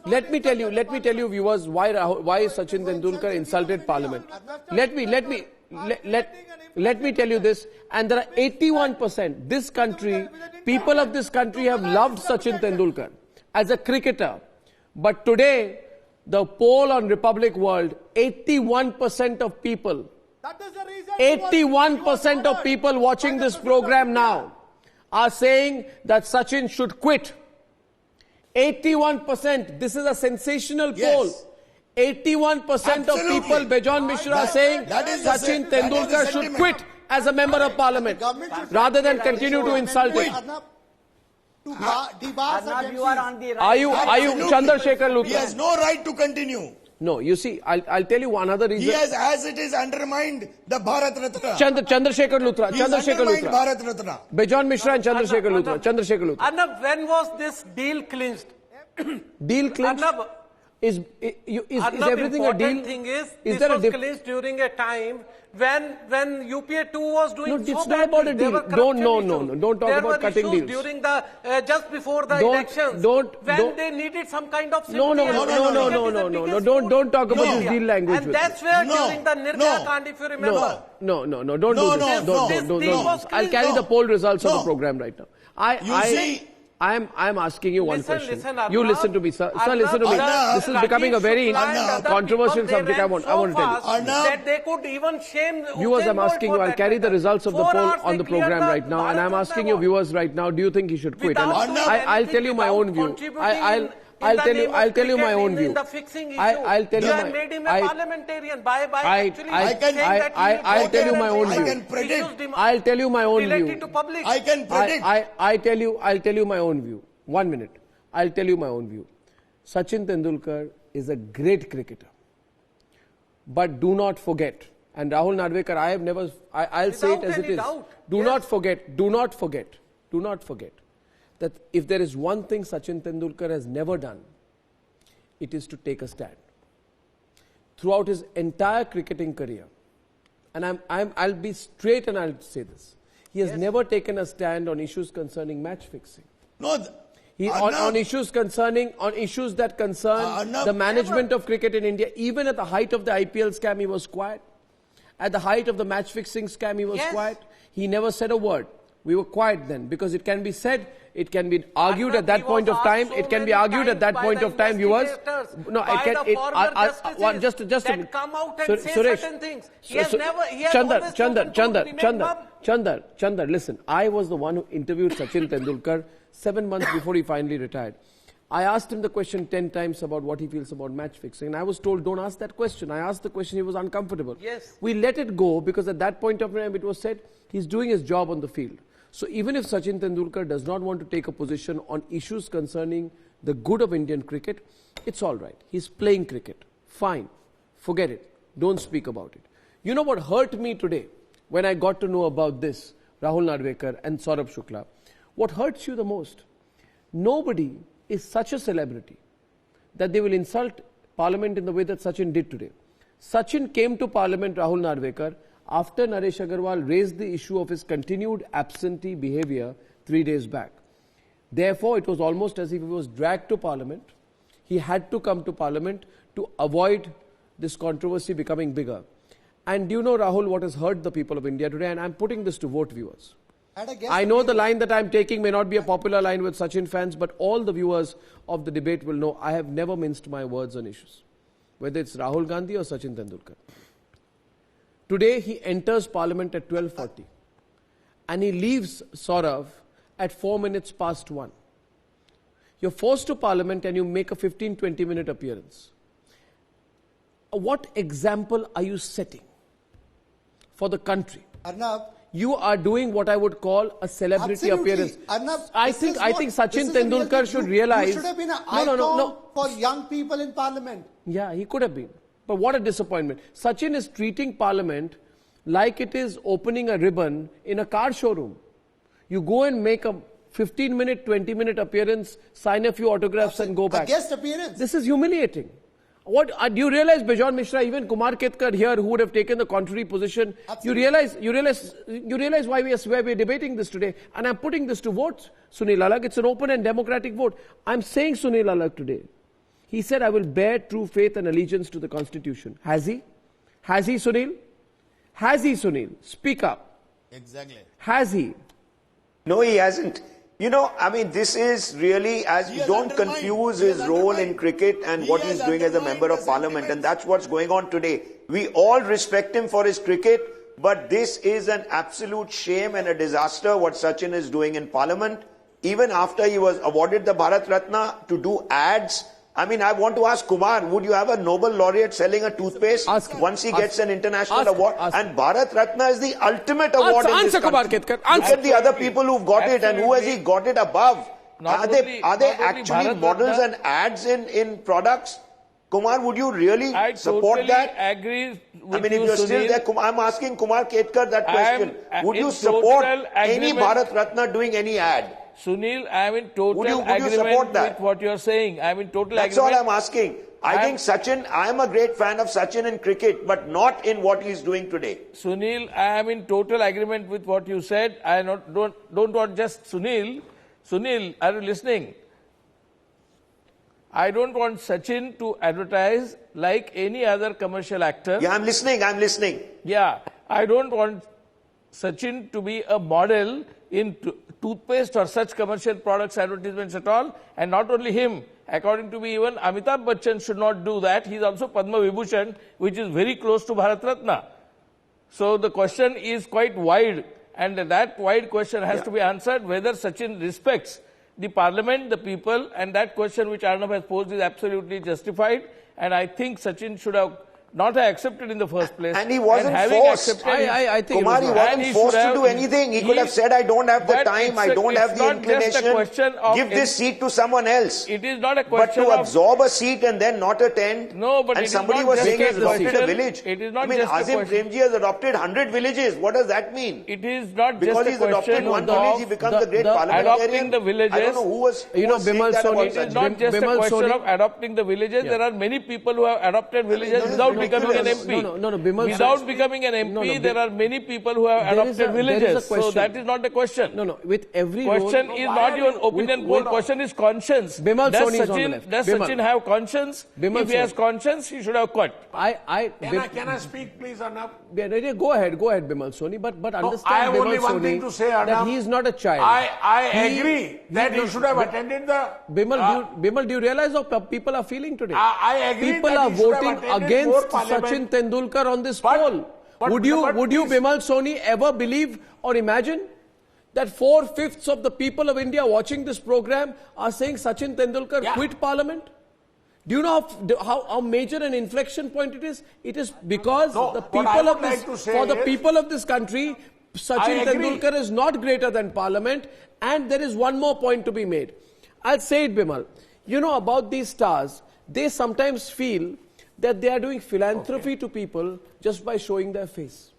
Let me tell you, viewers, why Sachin Tendulkar insulted Parliament. Let me tell you this, and there are 81%. This country, people of this country have loved Sachin Tendulkar as a cricketer. But today, the poll on Republic World, 81% of people, 81% of people watching this program now are saying that Sachin should quit. 81%. This is a sensational poll. 81% of people, Bejon Mishra, are saying Sachin Tendulkar should quit as a member of parliament rather than continue to insult him. Arnab, you are on the right. Are you Chandrasekhar Luthra? He has no right to continue. No, you see, I'll tell you one other reason. He has, as it is, undermined the Bharat Ratna. Chandrasekhar Luthra. He has undermined Bharat Ratna. Bejon Mishra and Chandrasekhar Luthra. Arnab, when was this deal clinched? Deal clinched? Arnab, is everything a deal? Thing is this was clinched during a time when UPA 2 was doing no, it's not about a deal. Don't talk about cutting deals. During the just before the elections, when they needed some kind of no. Don't talk about this deal language. And that's where during the Nirbhaya Kand, if you remember. No. Don't do this. I'll carry the poll results of the program right now. I'm asking you one question. Listen, you listen to me, sir. Sir, listen to me. This is becoming a very controversial subject. I want to tell you. That they could even shame viewers, I'm asking you, I'll carry the results of the poll on the program right now, and I'm asking you viewers right now, do you think he should quit? And I'll tell you my own view. I'll tell you my own view. I'll tell you my made him a parliamentarian by I'll tell you my own view. I can predict. I'll tell you my own view. I can predict. I'll tell you my own view. 1 minute. I'll tell you my own view. Sachin Tendulkar is a great cricketer. But do not forget, and Rahul Narvekar, I'll say it as it is. Do not forget that if there is one thing Sachin Tendulkar has never done, it is to take a stand. Throughout his entire cricketing career, and I'll be straight and I'll say this, he has never taken a stand on issues concerning match fixing. No, on issues that concern the management of cricket in India. Even at the height of the IPL scam, he was quiet. At the height of the match fixing scam, he was quiet. He never said a word. We were quiet then, because it can be said, it can be argued at that point of time. It can be argued at that point of time, viewers. No, come out and say certain things. Chandar, listen. I was the one who interviewed Sachin Tendulkar 7 months before he finally retired. I asked him the question 10 times about what he feels about match fixing, and I was told, don't ask that question. I asked the question, he was uncomfortable. Yes. We let it go because at that point of time it was said he's doing his job on the field. So even if Sachin Tendulkar does not want to take a position on issues concerning the good of Indian cricket, it's all right. He's playing cricket. Fine. Forget it. Don't speak about it. You know what hurt me today when I got to know about this, Rahul Narvekar and Saurabh Shukla? What hurts you the most? Nobody is such a celebrity that they will insult Parliament in the way that Sachin did today. Sachin came to Parliament, Rahul Narvekar, after Naresh Agarwal raised the issue of his continued absentee behavior 3 days back. Therefore, it was almost as if he was dragged to Parliament. He had to come to Parliament to avoid this controversy becoming bigger. And do you know, Rahul, what has hurt the people of India today? And I'm putting this to vote viewers. I know the line that I'm taking may not be a popular line with Sachin fans, but all the viewers of the debate will know I have never minced my words on issues, whether it's Rahul Gandhi or Sachin Tendulkar. Today, he enters Parliament at 12:40 and he leaves Saurav at 4 minutes past 1. You're forced to Parliament and you make a 15-20 minute appearance. What example are you setting for the country? Arnab, you are doing what I would call a celebrity appearance. Arnab, I think Sachin Tendulkar should realize. You should have been an icon for young people in Parliament. Yeah, he could have been. But what a disappointment. Sachin is treating Parliament like it is opening a ribbon in a car showroom. You go and make a 15-minute, 20-minute appearance, sign a few autographs and go back. A guest appearance. This is humiliating. What do you realize, Bijon Mishra, even Kumar Ketkar here, who would have taken the contrary position, you realize why we are debating this today. And I'm putting this to vote, Sunil Alagh. It's an open and democratic vote. I'm saying Sunil Alagh today. He said, I will bear true faith and allegiance to the Constitution. Has he? Has he, Sunil? Has he, Sunil? Speak up. Exactly. Has he? No, he hasn't. You know, I mean, this is really, as you don't confuse his role in cricket and what he's doing as a member of Parliament, and that's what's going on today. We all respect him for his cricket, but this is an absolute shame and a disaster what Sachin is doing in Parliament. Even after he was awarded the Bharat Ratna to do ads, I mean, I want to ask Kumar, would you have a Nobel laureate selling a toothpaste once he gets an international award? And Bharat Ratna is the ultimate award in this country. Look at the other people who've got it, and who has he got it above? Are they actually models and ads in products? Kumar, would you really support that? I agree with I mean, if you're still there, I'm asking Kumar Ketkar that question. Would you support any Bharat Ratna doing any ad? Sunil, I am in total agreement with what you are saying. I am in total agreement. That's all I'm asking. I think Sachin, I am a great fan of Sachin in cricket, but not in what he's doing today. Sunil, I am in total agreement with what you said. I don't want just Sunil. Sunil, are you listening? I don't want Sachin to advertise like any other commercial actor. Yeah, I'm listening. Yeah, I don't want Sachin to be a model in toothpaste or such commercial products advertisements at all. And not only him, according to me, even Amitabh Bachchan should not do that. He is also Padma Vibhushan, which is very close to Bharat Ratna. So the question is quite wide, and that wide question has to be answered whether Sachin respects the parliament, the people, and that question which Arnab has posed is absolutely justified. And I think Sachin should have not accepted in the first place. And he wasn't forced. I think Kumar, he wasn't forced to do anything. He could have said, I don't have the time, I don't have the inclination. Give this seat to someone else. It is not a question But to absorb a seat and then not attend. No, but and somebody was saying he's adopted a village. It is not Azim Premji has adopted 100 villages. What does that mean? It is not because just a he's adopted one village, he becomes the great parliamentarian. Adopting the villages. I don't know who was Bimal Soni, it is not just a question of adopting the villages. There are many people who have adopted villages without becoming an MP. Without becoming an MP, there are many people who have adopted villages. So that is not the question. With every question is not even opinion poll. Question is conscience. Does Sachin have conscience? If he has conscience, he should have quit. Can I speak, please, Arnab? Go ahead, Bimal Soni. But understand, I have Bimal only one Soni, thing to say, Arnab. that he is not a child. I agree that he should have attended the. Bimal, do you realize how people are feeling today? I agree. People are voting against Sachin Tendulkar on this poll. Would you, Bimal Soni, ever believe or imagine that 4/5 of the people of India watching this program are saying Sachin Tendulkar quit Parliament? Do you know how major an inflection point it is? It is because the people of this country, Sachin Tendulkar is not greater than Parliament, and there is one more point to be made. I'll say it, Bimal. You know, about these stars, they sometimes feel that they are doing philanthropy to people just by showing their face.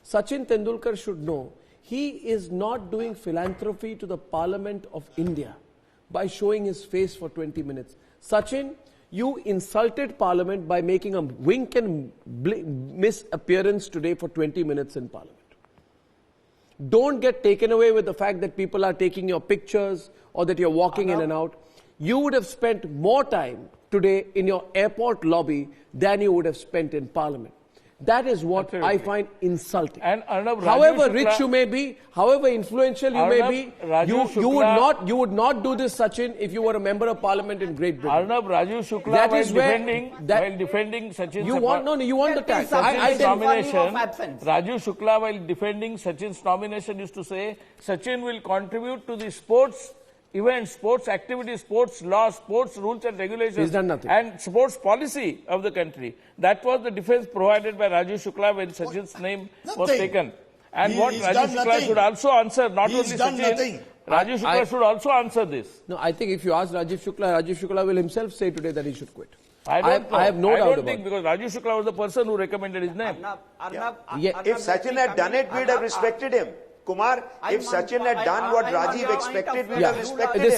Sachin Tendulkar should know he is not doing philanthropy to the Parliament of India by showing his face for 20 minutes. Sachin, you insulted Parliament by making a wink and miss appearance today for 20 minutes in Parliament. Don't get taken away with the fact that people are taking your pictures or that you're walking in and out. You would have spent more time today in your airport lobby than you would have spent in Parliament. That is what I find insulting. And Arnab, however rich you may be, however influential you may be, you would not do this, Sachin, if you were a member of Parliament in Great Britain. Arnab, Rajiv Shukla, while defending Sachin's you want the tax. Rajiv Shukla, while defending Sachin's nomination, used to say Sachin will contribute to the sports events, sports activities, sports laws, sports rules and regulations. He's done nothing. And sports policy of the country. That was the defense provided by Rajiv Shukla when Sachin's name was taken. And what Rajiv Shukla should also answer, not only Sachin, Rajiv Shukla should also answer this. No, I think if you ask Rajiv Shukla will himself say today that he should quit. I have no doubt about it. Because Rajiv Shukla was the person who recommended his name. If Sachin had done it, we'd have respected him. Kumar, if Sachin had done what Rajiv expected, we would have respected him.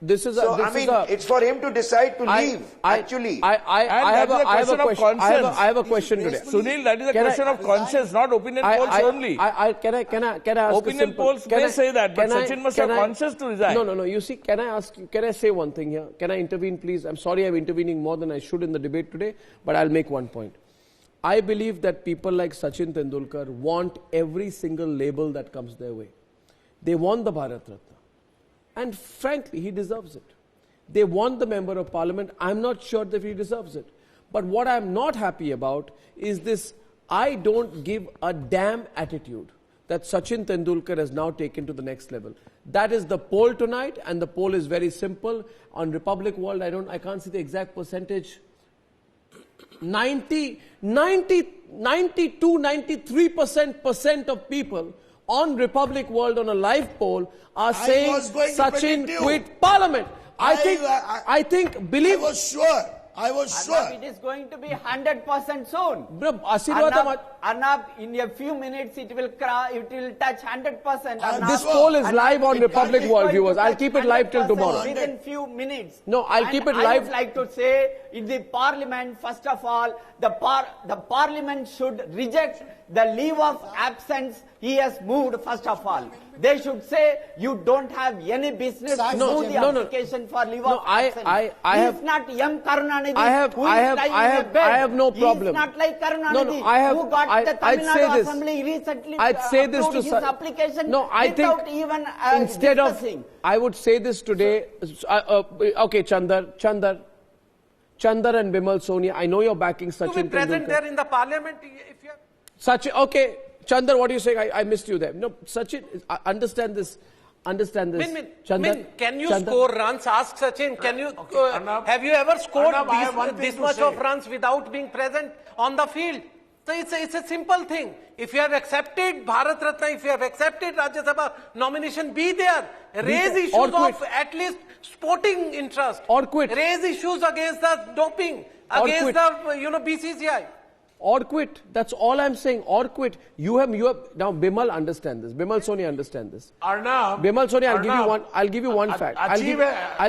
This is it's for him to decide to leave, actually. I have a question today. Sunil, that is a question of conscience, not opinion polls only. Can I ask opinion polls may say that, but Sachin must have conscience to resign. No. You see, can I say one thing here? Can I intervene, please? I'm sorry I'm intervening more than I should in the debate today, but I'll make one point. I believe that people like Sachin Tendulkar want every single label that comes their way. They want the Bharat Ratna. And frankly, he deserves it. They want the Member of Parliament. I'm not sure that he deserves it. But what I'm not happy about is this I don't give a damn attitude that Sachin Tendulkar has now taken to the next level. That is the poll tonight, and the poll is very simple. On Republic World, I can't see the exact percentage. 93% of people on Republic World on a live poll are saying Sachin quit Parliament. I was sure. It is going to be 100% soon. Arnab, in a few minutes it will touch 100%. This poll is live on Republic World, viewers. I'll keep it live till tomorrow. Within few minutes. No, I'll keep it live. I would like to say in the parliament, first of all, the parliament should reject the leave of absence he has moved, first of all. They should say, you don't have any business to move the application for leave of absence. I have not M. Karunanidhi. I have no problem. He is not like Karunanidhi, who got the Tamil Nadu Assembly recently I'd say this to his application I think even instead discussing. of, I would say this today, okay, Chandar and Bimal Soni, I know you're backing Sachin Tendulkar. To be present there in the parliament, if you Sachin, okay, Chandar, what are you saying? I missed you there. No, Sachin, understand this. Min, can you score runs? Ask Sachin. Can you? Have you ever scored this much of runs without being present on the field? So it's a simple thing. If you have accepted Bharat Ratna, if you have accepted Rajya Sabha nomination, be there. Raise issues of at least sporting interest. Or quit. Raise issues against the doping, against the BCCI. Or quit. That's all I'm saying. Or quit. You have now Bimal understand this. Bimal Soni understand this. Arnab. Bimal Soni, I'll give you one fact. I'll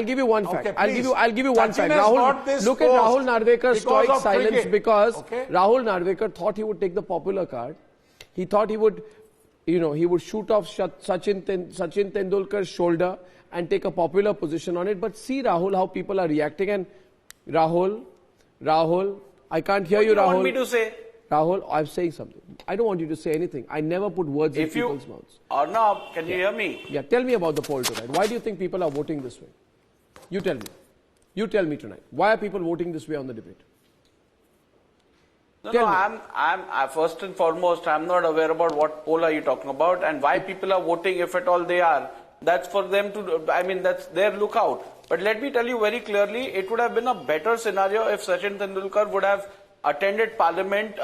give you one fact. I'll give you one fact. Rahul, look at Rahul Narvekar's stoic silence because Rahul Narvekar thought he would take the popular card. He thought he would, he would shoot off Sachin Tendulkar's shoulder and take a popular position on it. But see, Rahul, how people are reacting. And Rahul, I can't hear you, Rahul. What do you want me to say? Rahul, I'm saying something. I don't want you to say anything. I never put words in people's mouths. Arnab, can you hear me? Yeah, tell me about the poll tonight. Why do you think people are voting this way? You tell me. You tell me tonight. Why are people voting this way on the debate? I'm first and foremost, I'm not aware about what poll are you talking about and why people are voting, if at all they are. That's for them to, that's their lookout. But let me tell you very clearly, it would have been a better scenario if Sachin Tendulkar would have attended Parliament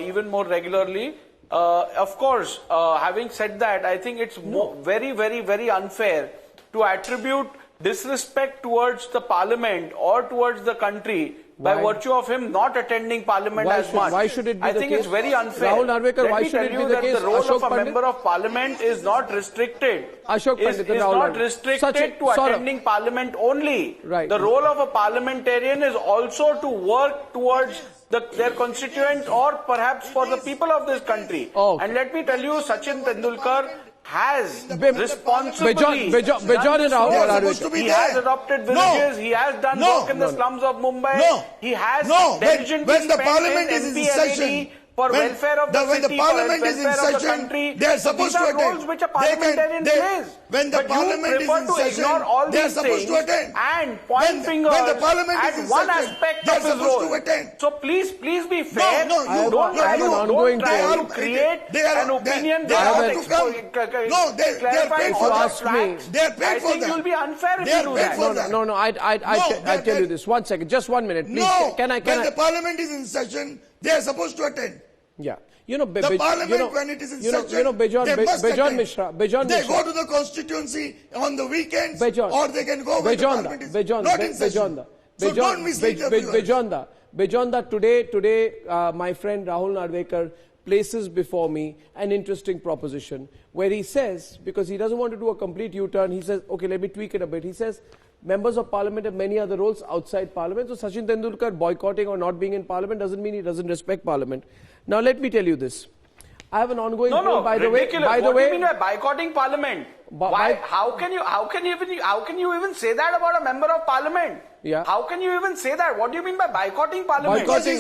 even more regularly. Of course, having said that, I think it's very, very, very unfair to attribute disrespect towards the Parliament or towards the country by virtue of him not attending Parliament as much. Why should it be I think it's very unfair. Rahul Narvekar, why should it be the case? The role of a member of Parliament is not restricted. Is not restricted to attending Parliament only. Right. The role of a parliamentarian is also to work towards their constituent or perhaps for the people of this country. And let me tell you, Sachin Tendulkar has responsibly he has adopted villages, he has done work in the slums of Mumbai, he has diligently when the parliament is in session, for welfare of the when city, the parliament is in welfare of the session, country. they are supposed to attend. Roles which a parliamentarian plays. When the parliament is in session, they are supposed to attend. And point fingers at one aspect of his role. So please be fair. Don't try to create an opinion. They are paid for that. They are paid for that. I think you'll be unfair if you do that. No, I tell you this. 1 second, just 1 minute, please. No, when the parliament is in session, they are supposed to attend. Yeah. The parliament, when it is in session, they must attend. They go to the constituency on the weekends, or they can go when the parliament is not in session. So don't mislead the viewers. Bejonda, today, my friend Rahul Narvekar places before me an interesting proposition where he says, because he doesn't want to do a complete U-turn, he says, okay, let me tweak it a bit. He says, members of parliament have many other roles outside parliament. So Sachin Tendulkar boycotting or not being in parliament doesn't mean he doesn't respect parliament. Now let me tell you this. I have an ongoing poll, by the way. What do you mean by boycotting parliament? Why? How can you even say that about a member of parliament? Yeah. How can you even say that? What do you mean by boycotting parliament? Boycotting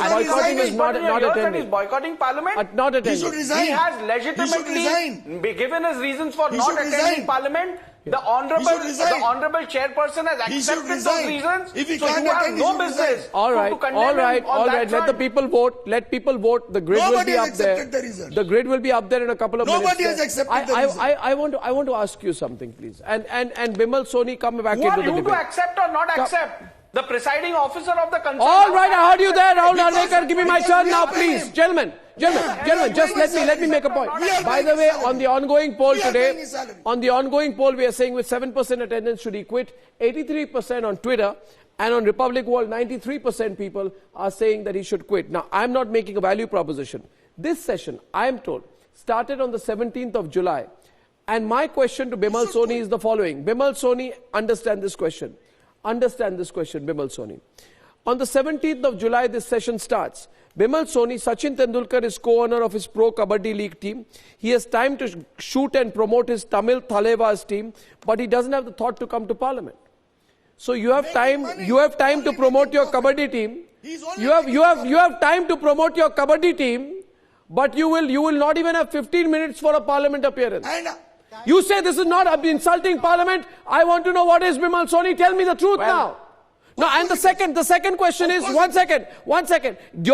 is not attending. He's boycotting parliament? Not attending. He should resign. He has legitimately given his reasons for not attending parliament. The honourable chairperson has accepted those reasons. If he so can't you have attend, no business. All right. Let the people vote. The grid will be up there. The grid will be up there in a couple of minutes. Nobody has accepted the reason. I want to ask you something, please. And Bimal Soni, come back into the debate. Who are you to accept or not accept? The presiding officer of the concerned. All right, I heard you there, Rahul Narvekar. Give me my turn now, please. Gentlemen, just let me make a point. By the way, on the ongoing poll today, we are saying with 7% attendance should he quit. 83% on Twitter and on Republic World, 93% people are saying that he should quit. Now, I'm not making a value proposition. This session, I am told, started on the 17th of July. And my question to Bimal Soni is the following. Bimal Soni, understand this question, Bimal Soni. On the 17th of July, this session starts. Bimal Soni, Sachin Tendulkar is co-owner of his Pro Kabaddi League team. He has time to shoot and promote his Tamil Thalevas team, but he doesn't have the thought to come to Parliament. So you have time to promote your Kabaddi team. You have time to promote your Kabaddi team, but you will not even have 15 minutes for a Parliament appearance. You say this is not insulting Parliament. I want to know what is Bimal Soni. Tell me the truth now. No, and the second question is, one second. You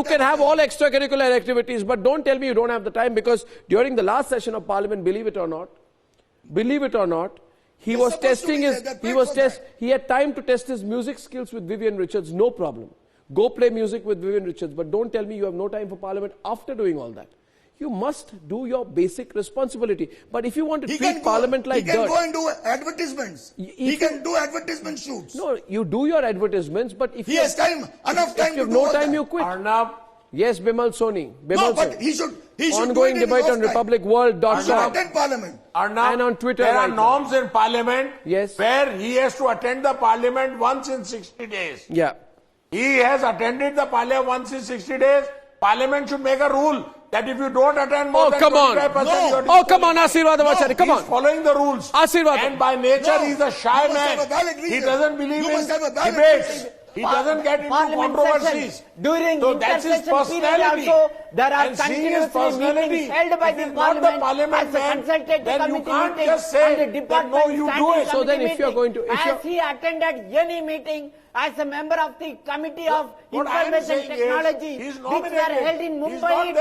can have all extracurricular activities, but don't tell me you don't have the time, because during the last session of Parliament, believe it or not, he had time to test his music skills with Vivian Richards, no problem. Go play music with Vivian Richards, but don't tell me you have no time for Parliament after doing all that. You must do your basic responsibility. But if you want to treat Parliament like dirt... He can go and do advertisements. He can do advertisement shoots. No, you do your advertisements, but if he has time, enough time if you have no time, you quit. Arnab. Yes, Bimal Soni. No, but he should ongoing debate on republicworld.com. Attend Parliament. Arnab, and on Twitter. There are norms in Parliament where he has to attend the Parliament once in 60 days. Yeah. He has attended the Parliament once in 60 days. Parliament should make a rule that if you don't attend more than 25%, come on, Asirwad Avachari, come on. He's following the rules. Asirwad. And by nature, he's a shy man. He doesn't believe in debates. He doesn't get into controversies. So that's his personality. Also, there are and seeing his personality, held by the Parliament man, then you can't just say that no, you do it. So then if you're going to... Has he attended any meeting as a member of the Committee of Information Technology, which were held in Mumbai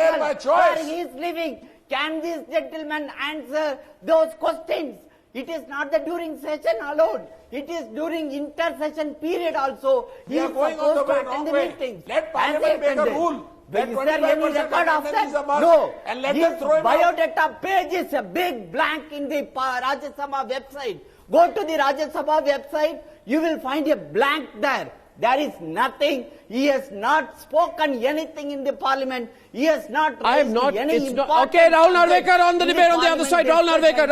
where he is living? Can this gentleman answer those questions? It is not the during session alone. It is during inter-session period also. He is supposed to attend the meetings. Let Parliament make a rule. Is there any record of that? No. And let His them throw him biodata page is a big blank in the Rajya Sabha website. Go to the Rajya Sabha website. You will find a blank there. There is nothing. He has not spoken anything in the Parliament. He has not raised any important... Okay, Rahul Narvekar on the debate on the other side. Rahul Narvekar,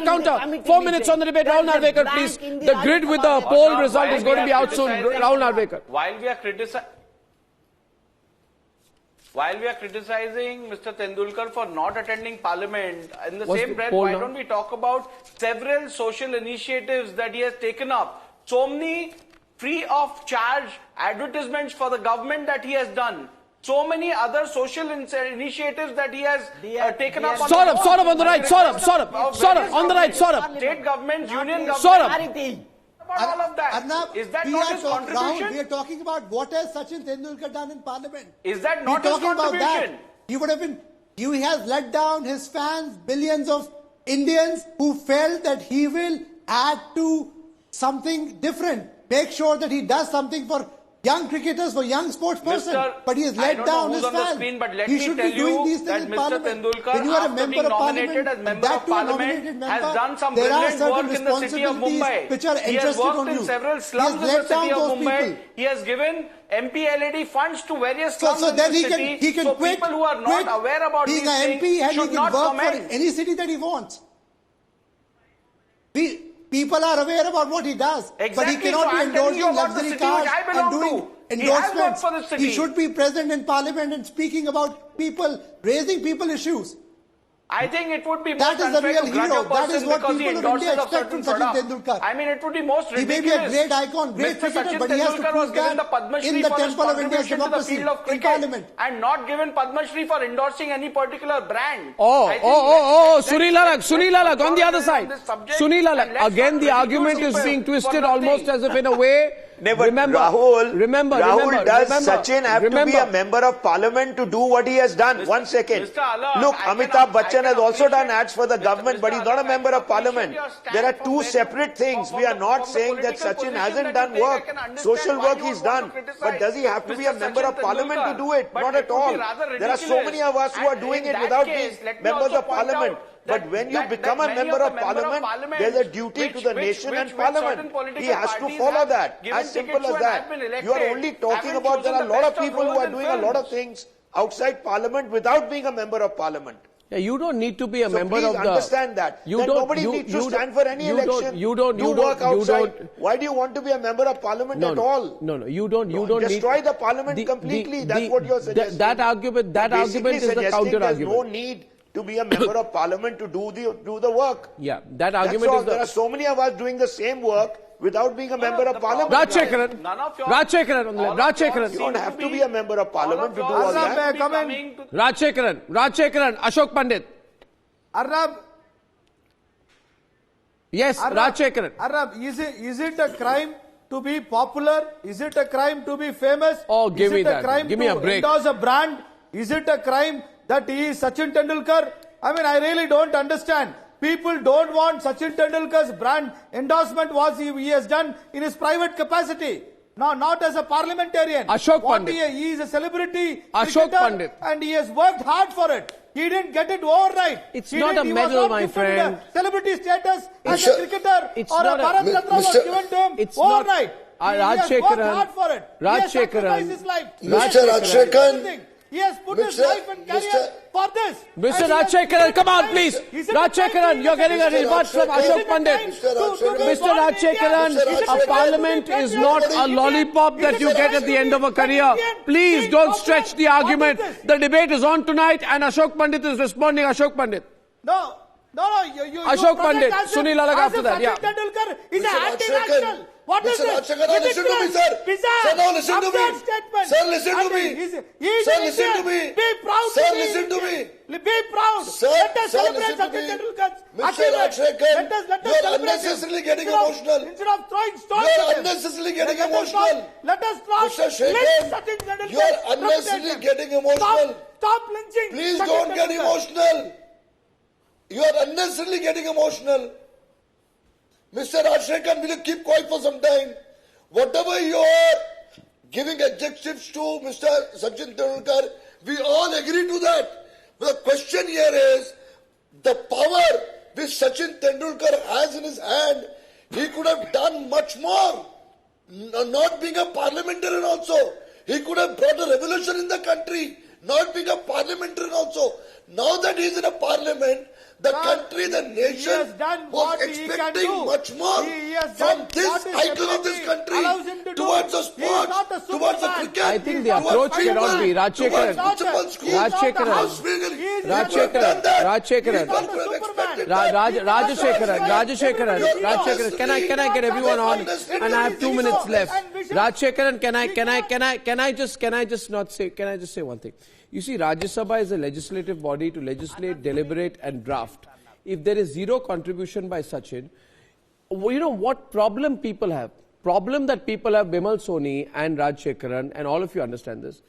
counter. 4 minutes on the debate. Rahul Narvekar, please. The grid with the poll result is going to be out soon. Rahul Narvekar. While we are criticizing Mr. Tendulkar for not attending Parliament, in the same breath, why don't we talk about several social initiatives that he has taken up? So many free of charge advertisements for the government that he has done. So many other social initiatives that he has taken up. Saurabh on the right. Saurabh on the right. Saurabh. State governments, union governments. Saurabh. All of that. Arnab, is that not his contribution? We are talking about what has Sachin Tendulkar done in Parliament. Is that not his contribution? About that. He would have been. He has let down his fans, billions of Indians who felt that he will add to something different. Make sure that he does something for young cricketers, for young sportspersons. But he has let down his fans. He should be doing these things in Parliament. When you are a member of Parliament, that too a nominated member, has done some there are brilliant certain work in the city of Mumbai. Which are he has worked in several slums in the city of Mumbai. He has given MPLAD funds to various slums in the city. He can quit. People who are not aware about these things should not work for any city that he wants. People are aware about what he does, but he cannot be endorsing luxury cars and doing endorsements. He should be present in Parliament and speaking about people, raising people issues. I think it would be most unfair to grudge a person because he endorses a certain product. I mean, it would be most ridiculous. He may be a great icon, great cricketer, but he has to prove that in the temple of India's democracy, in Parliament. And not given Padma Shri for endorsing any particular brand. Sunil Alagh on the other side. Sunil Alagh, again the argument is being twisted almost as if in a way. Remember, does Sachin have to be a member of Parliament to do what he has done? 1 second. Look, Amitabh Bachchan has also done ads for the government, but he's not a member of Parliament. There are two separate things. We are not saying that Sachin hasn't done work. Social work he's done. But does he have to be a member of Parliament to do it? Not at all. There are so many of us who are doing it without being members of Parliament. But when you become a member of Parliament, there's a duty to the nation and Parliament. He has to follow that. As simple as that. You are only talking about there are a lot of people who are doing a lot of things outside Parliament without being a member of Parliament. Yeah, you don't need to be a member of the... understand that. Nobody needs to stand for any election. You don't work outside. Why do you want to be a member of parliament at all? No, you don't destroy the parliament completely. That's what you're suggesting. That argument is the counter argument. There's no need to be a member of parliament to do the work. Yeah, that argument is there are so many of us doing the same work without being a member of parliament. Rajshekaran, you don't have to be a member of parliament to do all that. Rajshekaran, Ashok Pandit. Arnab. Yes, Rajshekaran. Arnab, is it a crime to be popular? Is it a crime to be famous? Oh, give me that. Give me a break. Endorse a brand? Is it a crime that he is Sachin Tendulkar? I mean, I really don't understand. People don't want Sachin Tendulkar's brand endorsement what he has done in his private capacity. No, not as a parliamentarian. Ashok Pandit. He is a celebrity Ashok Pandit. And he has worked hard for it. He didn't get it overnight. It's not a medal, my friend. Celebrity status as a cricketer or a Bharat Ratna was given to him overnight. Rajshekaran. Mr. Rajshekaran. He has put his life and career for this. Mr. Rajshekaran, come on, please. Rajshekaran, you're getting a rebut from Ashok Pandit. Mr. Rajshekaran, a parliament is not a lollipop that you get at the end of a career. Please don't stretch the argument. The debate is on tonight and Ashok Pandit is responding. Ashok Pandit. No. Ashok Pandit, Sunil Alagh after that. Yeah. Tendulkar is an anti-national. What is it? Listen to me, sir. Sir, now listen to me. Sir, listen to me. Sir, listen to me. Be proud. Sir, listen to me. Be proud. Sir, let us celebrate Sachin Tendulkar. Mr. Rajshekaran, you are unnecessarily getting emotional. Instead of throwing stones you are unnecessarily getting emotional. Let us not lynch Sachin Tendulkar. You are unnecessarily getting emotional. Stop lynching. Please don't get emotional. You are unnecessarily getting emotional. Mr. Rajshekaran, will you keep quiet for some time? Whatever you are giving adjectives to Mr. Sachin Tendulkar, we all agree to that. But the question here is, the power which Sachin Tendulkar has in his hand, he could have done much more. Not being a parliamentarian also. He could have brought a revolution in the country, not being a parliamentarian also. Now that he is in a parliament, the country, the nation was expecting much more from this idol of this country towards the sport, towards the cricket. I think the approach cannot be Rajshekaran. Can I get everyone on? And I have 2 minutes left. Rajshekaran, can I just say one thing? You see, Rajya Sabha is a legislative body to legislate, deliberate and draft. If there is zero contribution by Sachin, you know what problem people have? Problem that people have, Bimal Soni and Rajshekaran, and all of you understand this.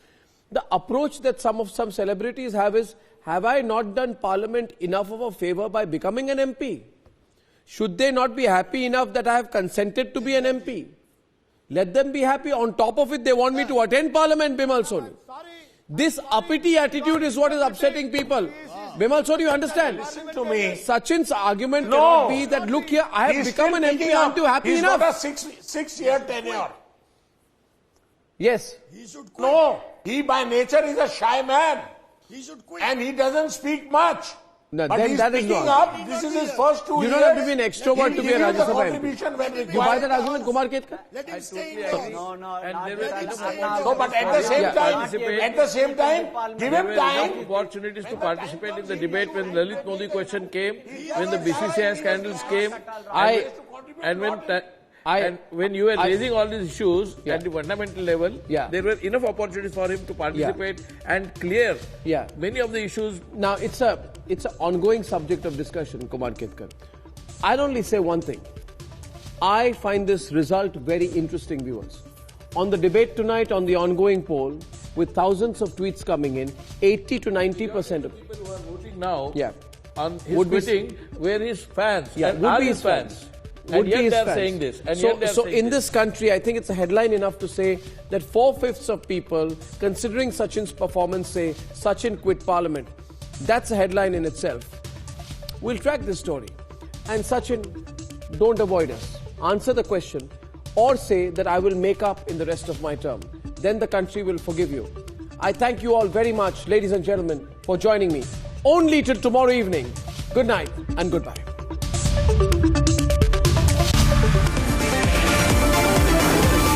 The approach that some celebrities have is, have I not done Parliament enough of a favour by becoming an MP? Should they not be happy enough that I have consented to be an MP? Let them be happy. On top of it, they want me to attend Parliament, Bimal Soni. This uppity attitude is what is upsetting people. Bimal Soni, you understand? Listen to me. Sachin's argument cannot be that, look here, I have become an MP, aren't you happy enough? He's got a six-year tenure. Yes. He should quit. No, he by nature is a shy man. He should quit. And he doesn't speak much. No, but he's picking up. This is his first 2 years. You don't have to be an extrovert to be a Rajya Sabha MP. You buy that argument, Kumar Ketkar? Let him stay in the No, but at the same time, give him time. Opportunities to participate in the debate when Lalit Modi question came, when the BCCI scandals came, and when you were raising all these issues at the fundamental level, there were enough opportunities for him to participate and clear many of the issues. Now, it's an ongoing subject of discussion, Kumar Ketkar. I'll only say one thing. I find this result very interesting, viewers. On the debate tonight, on the ongoing poll, with thousands of tweets coming in, 80 to 90% of people who are voting now on his quitting were his fans. Would be his fans. And yet they are saying this. So in this country, I think it's a headline enough to say that 4/5 of people, considering Sachin's performance, say Sachin quit Parliament. That's a headline in itself. We'll track this story. And Sachin, don't avoid us. Answer the question or say that I will make up in the rest of my term. Then the country will forgive you. I thank you all very much, ladies and gentlemen, for joining me. only till tomorrow evening. Good night and goodbye.